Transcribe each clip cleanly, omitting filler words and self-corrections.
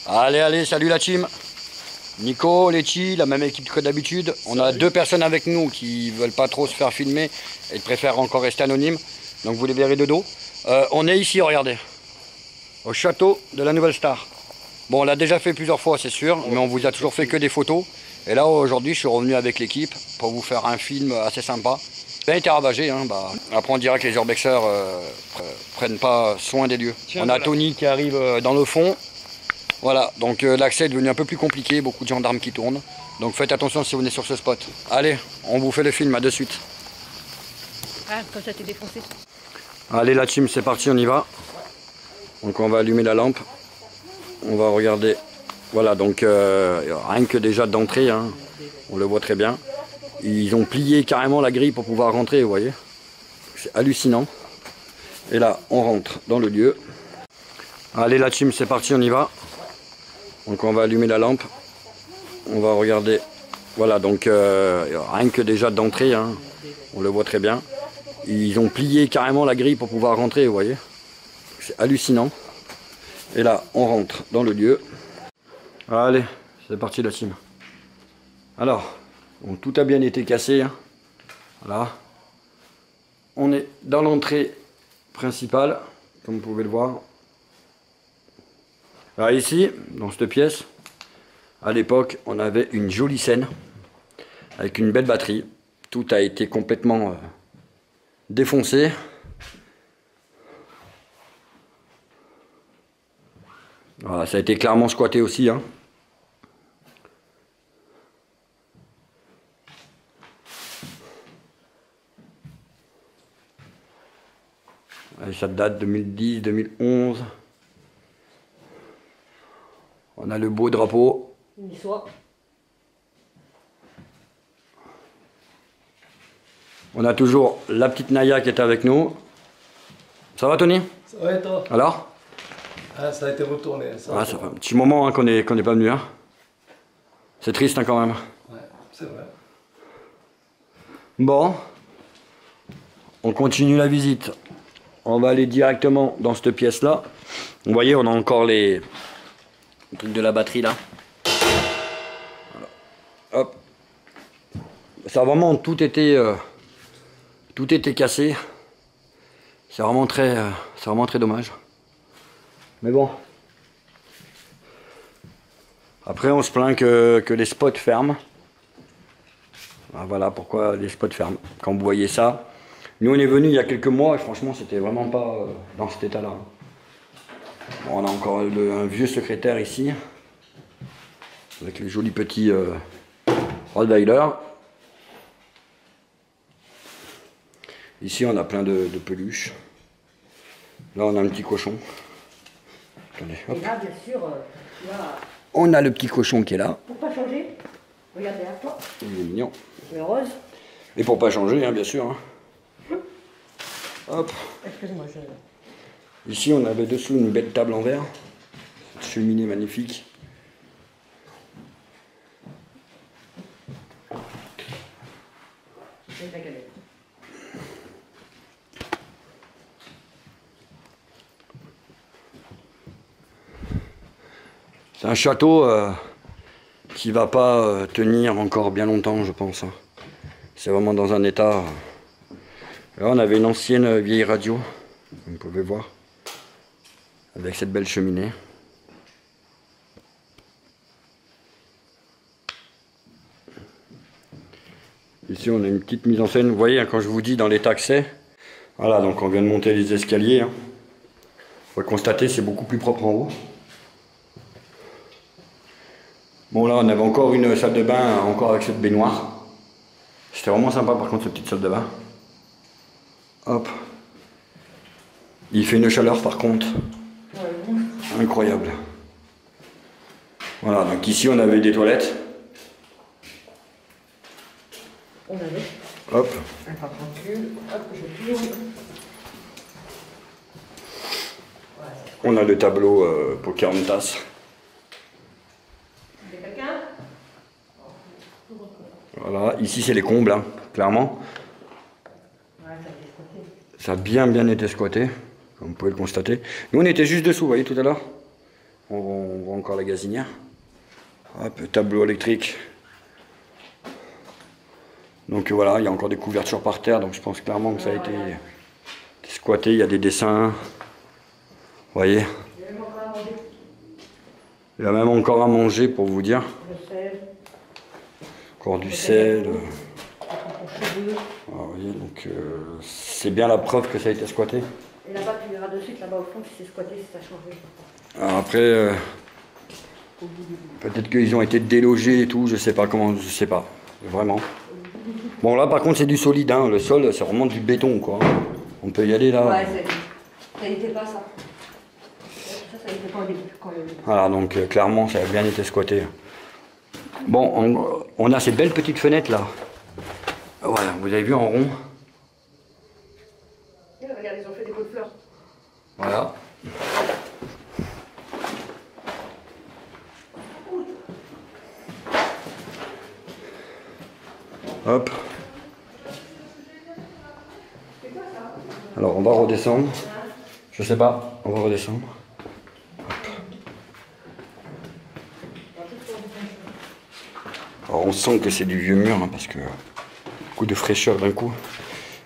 Allez, allez, salut la team. Nico, Letty, la même équipe que d'habitude. On a deux personnes avec nous qui veulent pas trop se faire filmer et préfèrent encore rester anonymes. Donc vous les verrez de dos. On est ici, regardez, au château de la Nouvelle Star. Bon, on l'a déjà fait plusieurs fois, c'est sûr, mais on vous a toujours fait que des photos. Et là, aujourd'hui, je suis revenu avec l'équipe pour vous faire un film assez sympa. Bien été ravagé, hein, après on dirait que les urbexeurs prennent pas soin des lieux. On a Tony qui arrive dans le fond. Voilà, donc l'accès est devenu un peu plus compliqué, beaucoup de gendarmes qui tournent. Donc faites attention si vous venez sur ce spot. Allez, on vous fait le film, à de suite. Ah, comme ça t'es défoncé. Allez la team, c'est parti, on y va. Donc on va allumer la lampe. On va regarder. Voilà, donc rien que déjà d'entrée, hein, on le voit très bien. Ils ont plié carrément la grille pour pouvoir rentrer, vous voyez. C'est hallucinant. Et là, on rentre dans le lieu. Allez la team, c'est parti, on y va. Donc on va allumer la lampe. On va regarder. Voilà, donc rien que déjà d'entrée, hein, on le voit très bien. Ils ont plié carrément la grille pour pouvoir rentrer, vous voyez. C'est hallucinant. Et là, on rentre dans le lieu. Allez, c'est parti la team. Alors, bon, tout a bien été cassé, hein. Voilà. On est dans l'entrée principale, comme vous pouvez le voir. Alors ici, dans cette pièce, à l'époque, on avait une jolie scène, avec une belle batterie. Tout a été complètement défoncé. Voilà, ça a été clairement squatté aussi, hein. Et ça date 2010, 2011. On a le beau drapeau. Niçois. On a toujours la petite Naya qui est avec nous. Ça va Tony? Ça va et toi? Alors? Ah, ça a été retourné. Ça fait un petit moment, hein, qu'on n'est pas venu. Hein. C'est triste, hein, quand même. Ouais, c'est vrai. Bon. On continue la visite. On va aller directement dans cette pièce-là. Vous voyez, on a encore les trucs de la batterie là. Voilà. Hop. Ça a vraiment tout été cassé. C'est vraiment très dommage. Mais bon. Après, on se plaint que les spots ferment. Voilà pourquoi les spots ferment. Quand vous voyez ça. Nous, on est venu il y a quelques mois et franchement, c'était vraiment pas dans cet état-là. Bon, on a encore un vieux secrétaire ici. Avec les jolis petits Rottweiler. Ici, on a plein de peluches. Là, on a un petit cochon. Attendez, hop. Et là, bien sûr, là, On a le petit cochon qui est là. pour pas changer, regarde derrière toi, Il est mignon. le rose. Et pour pas changer, hein, bien sûr. Hein. Hop. Excuse-moi, je... Ici, on avait dessous une belle table en verre. Cette cheminée magnifique. C'est la galette. C'est un château qui va pas tenir encore bien longtemps, je pense. Hein. C'est vraiment dans un état... Là, on avait une ancienne vieille radio, vous pouvez voir, avec cette belle cheminée. Ici, on a une petite mise en scène. Vous voyez, hein, quand je vous dis dans l'état que c'est. Voilà, donc on vient de monter les escaliers. Hein. Vous pouvez constater, c'est beaucoup plus propre en haut. Bon, là, on avait encore une salle de bain, encore avec cette baignoire. C'était vraiment sympa, par contre, cette petite salle de bain. Hop. Il fait une chaleur par contre. Incroyable. Voilà, donc ici on avait des toilettes. On avait. Hop. Un pas tranquille. Hop, je tourne. On a le tableau Pocahontas. C'est quelqu'un? Voilà, ici c'est les combles, hein, clairement. Ouais, ça a été squatté. Ça a bien été squatté, comme vous pouvez le constater. Nous on était juste dessous, vous voyez tout à l'heure. On voit encore la gazinière. Hop, tableau électrique. Donc voilà, il y a encore des couvertures par terre, donc je pense clairement que ça a été squatté. Il y a des dessins. Vous voyez. Il y a même encore à manger pour vous dire. Encore du sel. Ah, vous voyez, donc c'est bien la preuve que ça a été squatté. Et là-bas, tu verras de suite, là-bas au fond, si c'est squatté, si ça a changé. Alors après, peut-être qu'ils ont été délogés et tout, je sais pas comment, je sais pas, vraiment. Bon là par contre c'est du solide, hein. Le sol c'est vraiment du béton quoi. On peut y aller là. Ouais, ça n'était pas ça. Ça n'était pas au début. Voilà, donc clairement ça a bien été squatté. Bon, on a ces belles petites fenêtres là. Voilà, vous avez vu en rond. Regarde, ils ont fait des pots de fleurs. Voilà. Hop. Alors on va redescendre. Je sais pas, on va redescendre. Hop. Alors on sent que c'est du vieux mur hein, parce que beaucoup de fraîcheur d'un coup.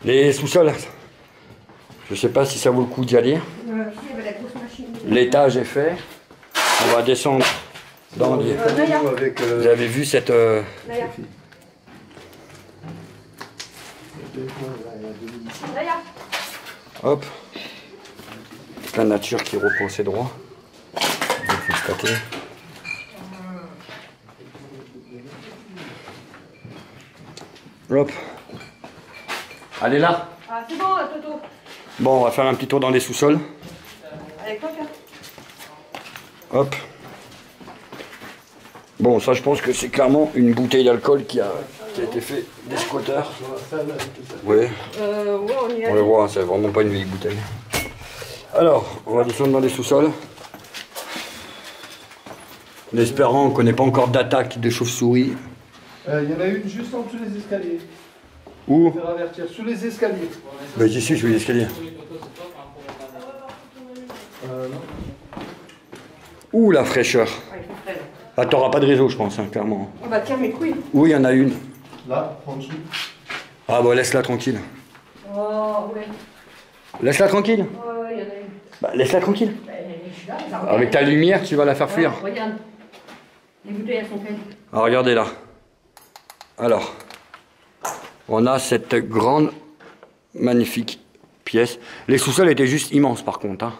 Les sous-sols, je sais pas si ça vaut le coup d'y aller. L'étage est fait. On va descendre dans les... Vous avez vu cette... Hop. La nature qui reprend ses droits. On va constater. Hop. Allez là. Ah, c'est bon, Toto. Bon, on va faire un petit tour dans les sous-sols. Avec toi, Pierre. Hop. Bon, ça je pense que c'est clairement une bouteille d'alcool qui a été fait des squatteurs. Oui. Ouais, on y On le voit, c'est vraiment pas une vieille bouteille. Alors, on va descendre dans les sous-sols. En espérant, on ne connaît pas encore d'attaque de chauves-souris. Il y en a une juste en dessous des escaliers. Où? Faire avertir, sous les escaliers. Ben, j'y suis, sous les escaliers. Non. Ouh, la fraîcheur. Ouais, il faut faire. Ah, t'auras pas de réseau, je pense, hein, clairement. Oh bah tiens mes couilles. Oui, il y en a une. Là, en dessous. Ah, bah, laisse-la tranquille. Oh ouais. Laisse-la tranquille. Oh, il y en a une. Bah, laisse-la tranquille. Bah, je suis là, ça regarde. Avec ta lumière, tu vas la faire fuir. Ouais, regarde. Les bouteilles, elles sont pleines. Ah, regardez là. Alors, on a cette grande, magnifique pièce. Les sous-sols étaient juste immenses par contre. Hein.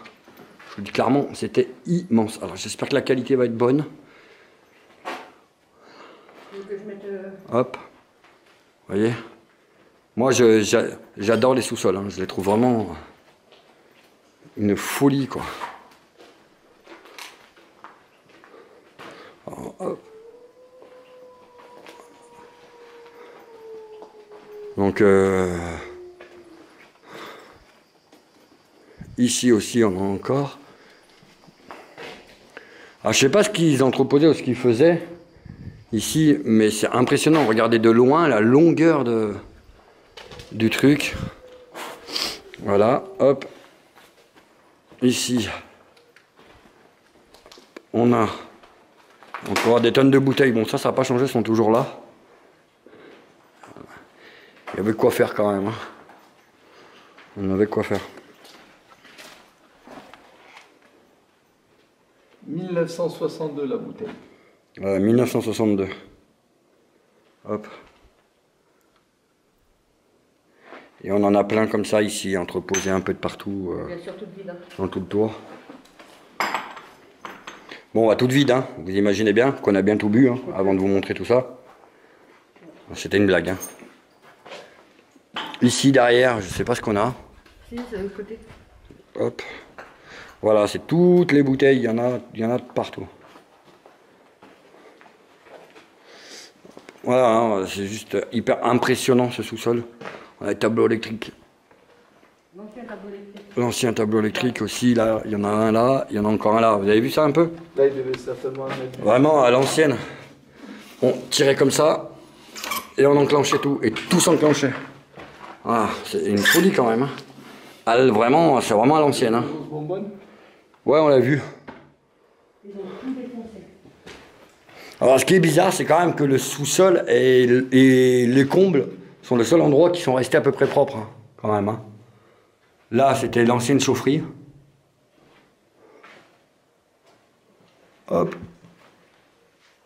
Je vous dis clairement, c'était immense. Alors, j'espère que la qualité va être bonne. Tu veux que je mette... Hop. Vous voyez? Moi, j'adore les sous-sols. Hein. Je les trouve vraiment une folie, quoi. Alors, hop. Donc, ici aussi, on en a encore. Alors, je sais pas ce qu'ils entreposaient ou ce qu'ils faisaient ici, mais c'est impressionnant. Regardez de loin la longueur du truc. Voilà, hop. Ici, on a encore des tonnes de bouteilles. Bon, ça n'a pas changé, elles sont toujours là. Il y avait quoi faire quand même. Hein. On avait quoi faire. 1962 la bouteille. 1962. Hop. Et on en a plein comme ça ici, entreposés un peu de partout. Bien sûr, toute vide. Hein. Dans tout le tour. Bon, toute vide, hein. Vous imaginez bien qu'on a bien tout bu hein, avant de vous montrer tout ça. C'était une blague. Hein. Ici derrière, je sais pas ce qu'on a. Si, c'est de l'autre côté. Hop. Voilà, c'est toutes les bouteilles, il y en a de partout. Voilà, hein, c'est juste hyper impressionnant ce sous-sol. On a les tableaux électriques. L'ancien tableau électrique. L'ancien tableau électrique aussi, là, il y en a un là, il y en a encore un là. Vous avez vu ça un peu? Là, il devait certainement mettre. Vraiment, à l'ancienne, on tirait comme ça, et on enclenchait tout, et tout s'enclenchait. Ah, c'est une folie quand même. Hein. Vraiment, c'est vraiment à l'ancienne. Hein. Bonbonne. Ouais, on l'a vu. Ils ont tout défoncé. Alors ce qui est bizarre, c'est quand même que le sous-sol et les combles sont le seul endroit qui sont restés à peu près propres, hein, quand même. Hein. Là, c'était l'ancienne chaufferie. Hop.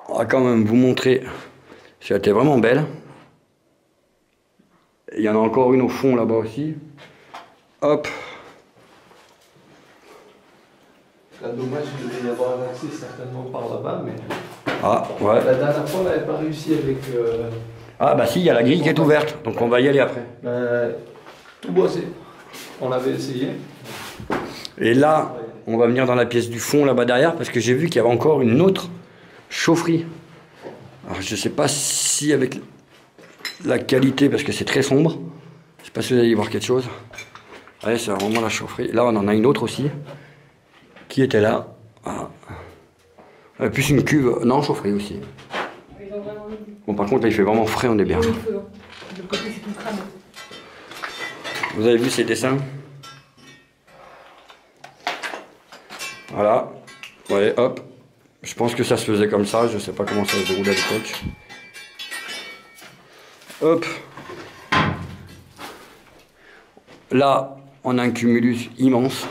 On va quand même vous montrer. Ça a été vraiment belle. Il y en a encore une au fond là-bas aussi. Hop. Là, dommage, il devait y avoir un accès certainement par là-bas, mais Ah, ouais. la dernière fois, on n'avait pas réussi avec. Ah, bah si, il y a la grille qui est ouverte. Donc on va y aller après. Tout boisé. On avait essayé. Et là, on va venir dans la pièce du fond là-bas derrière parce que j'ai vu qu'il y avait encore une autre chaufferie. Alors je sais pas si avec la qualité, parce que c'est très sombre. Je sais pas si vous allez y voir quelque chose. Ouais, c'est vraiment la chaufferie. Là, on en a une autre aussi qui était là. Voilà. Plus une cuve. Non, chaufferie aussi. Ils ont vraiment mis Bon, par contre, là, il fait vraiment frais, on est bien. le feu. De côté, c'est tout cramé. Vous avez vu ces dessins? Voilà. Ouais, hop. Je pense que ça se faisait comme ça. Je sais pas comment ça se déroulait à l'époque. Hop. Là, on a un cumulus immense.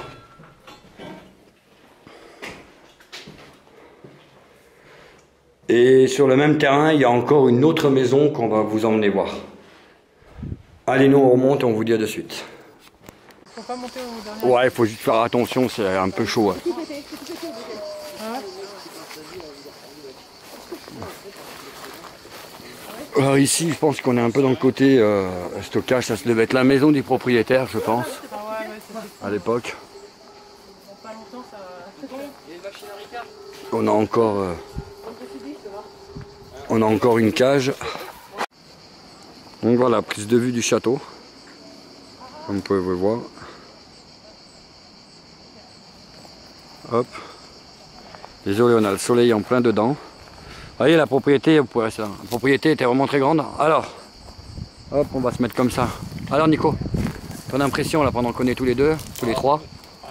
Et sur le même terrain, il y a encore une autre maison qu'on va vous emmener voir. Allez, nous on remonte et on vous dit à de suite. Faut pas monter au dernier. Ouais, il faut juste faire attention, c'est un peu chaud. Ouais. Alors ici, je pense qu'on est un peu dans le côté stockage. Ça se devait être la maison du propriétaire, je pense, Ah ouais, ouais, c'est à l'époque. pas longtemps ça. On a encore une cage. Donc voilà, prise de vue du château, comme vous pouvez le voir. Hop. Désolé, on a le soleil en plein dedans. Vous voyez, la propriété, la propriété était vraiment très grande. Alors, hop, on va se mettre comme ça. Alors Nico, ton impression là pendant qu'on est tous les deux, tous les trois?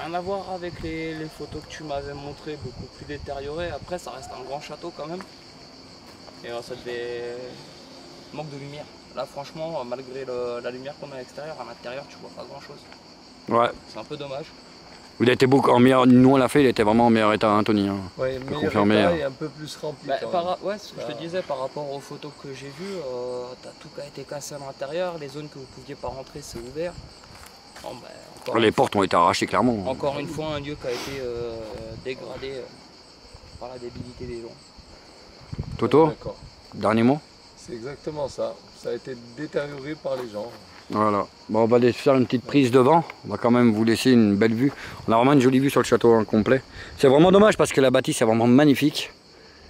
Rien à voir avec les photos que tu m'avais montrées, beaucoup plus détériorées. Après, ça reste un grand château quand même. Et ça devait... manque de lumière. Là, franchement, malgré la lumière qu'on a à l'extérieur, à l'intérieur, tu vois pas grand chose. Ouais. C'est un peu dommage. Il était beaucoup en meilleur, nous on l'a fait, il était vraiment en meilleur état, hein, Tony. Hein. Ouais, peux meilleur confirmer, état hein. et un peu plus rempli. Bah, quand même. ouais, ce que je te disais par rapport aux photos que j'ai vues, t'as tout qui a été cassé à l'intérieur, les zones que vous pouviez pas rentrer, c'est ouvert. Bon, bah, encore Les portes ont été arrachées clairement. Encore une fois, un lieu qui a été dégradé par la débilité des gens. Toto, D'accord. dernier mot? C'est exactement ça. Ça a été détérioré par les gens. Voilà. Bon, on va aller faire une petite prise devant. On va quand même vous laisser une belle vue. On a vraiment une jolie vue sur le château en complet. C'est vraiment dommage parce que la bâtisse est vraiment magnifique.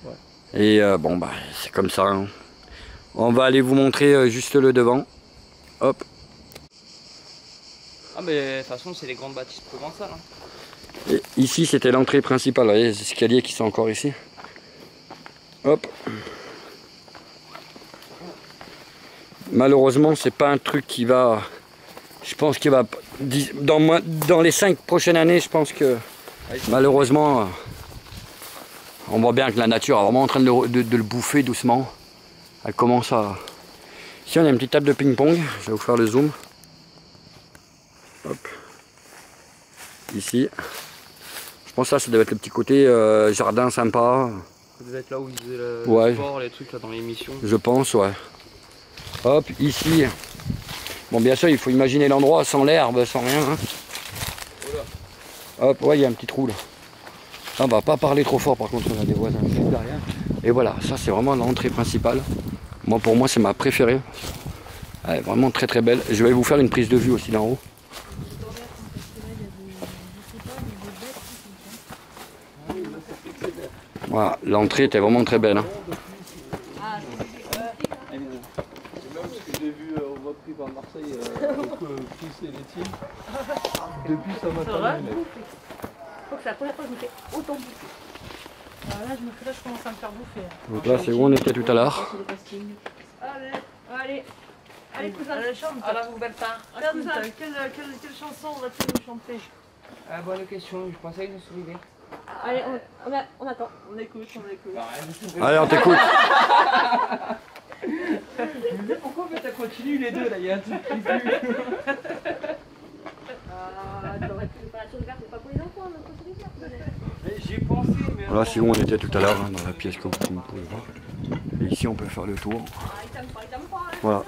Ouais. Et bon, bah, c'est comme ça. Hein. On va aller vous montrer juste le devant. Hop. Ah mais de toute façon c'est les grandes bâtisses provençales. Hein. Et ici c'était l'entrée principale. Vous voyez les escaliers qui sont encore ici. Hop. Malheureusement, c'est pas un truc qui va. Je pense qu'il va. Dans les 5 prochaines années, je pense que malheureusement, on voit bien que la nature est vraiment en train de le bouffer doucement. Elle commence à. Ici, on a une petite table de ping-pong. Je vais vous faire le zoom. Hop. Ici. Je pense que ça devait être le petit côté jardin sympa. Ça devait être là où ils faisaient le Ouais. sport, les trucs là dans l'émission. Je pense, ouais. Hop, ici. Bon, bien sûr, il faut imaginer l'endroit sans l'herbe, sans rien. Hein. Hop, ouais, il y a un petit trou là. On va pas parler trop fort, par contre, on a des voisins juste derrière. Et voilà, ça c'est vraiment l'entrée principale. Moi, pour moi, c'est ma préférée. Elle est vraiment très très belle. Je vais vous faire une prise de vue aussi d'en haut. Voilà, l'entrée était vraiment très belle. Hein. C'est même ce que j'ai vu au vote prix par Marseille, plus les laitiers. Depuis ça m'a pas mis. Je crois que c'est la première fois que je me fais autant bouffer. Là, je commence à me faire bouffer. Donc là, c'est où on était tout à l'heure. Allez, cousin. Allez, chante. À la nouvelle part. Regarde ça. Quelle chanson va-t-il nous chanter? Bonne question, je pensais que je me souvenais. Allez, on attend. On écoute, on écoute. Allez, on t'écoute. Pourquoi t'as continué les deux là? Il y a un truc qui pue. T'aurais pu faire la chose verte, c'est pas pour les enfants, mais pour les vertes. J'y ai pensé, mais. Voilà, c'est où on était tout à l'heure, hein, dans la pièce que vous pouvez voir. Et ici, on peut faire le tour. Ah, il t'aime pas, Voilà. hein.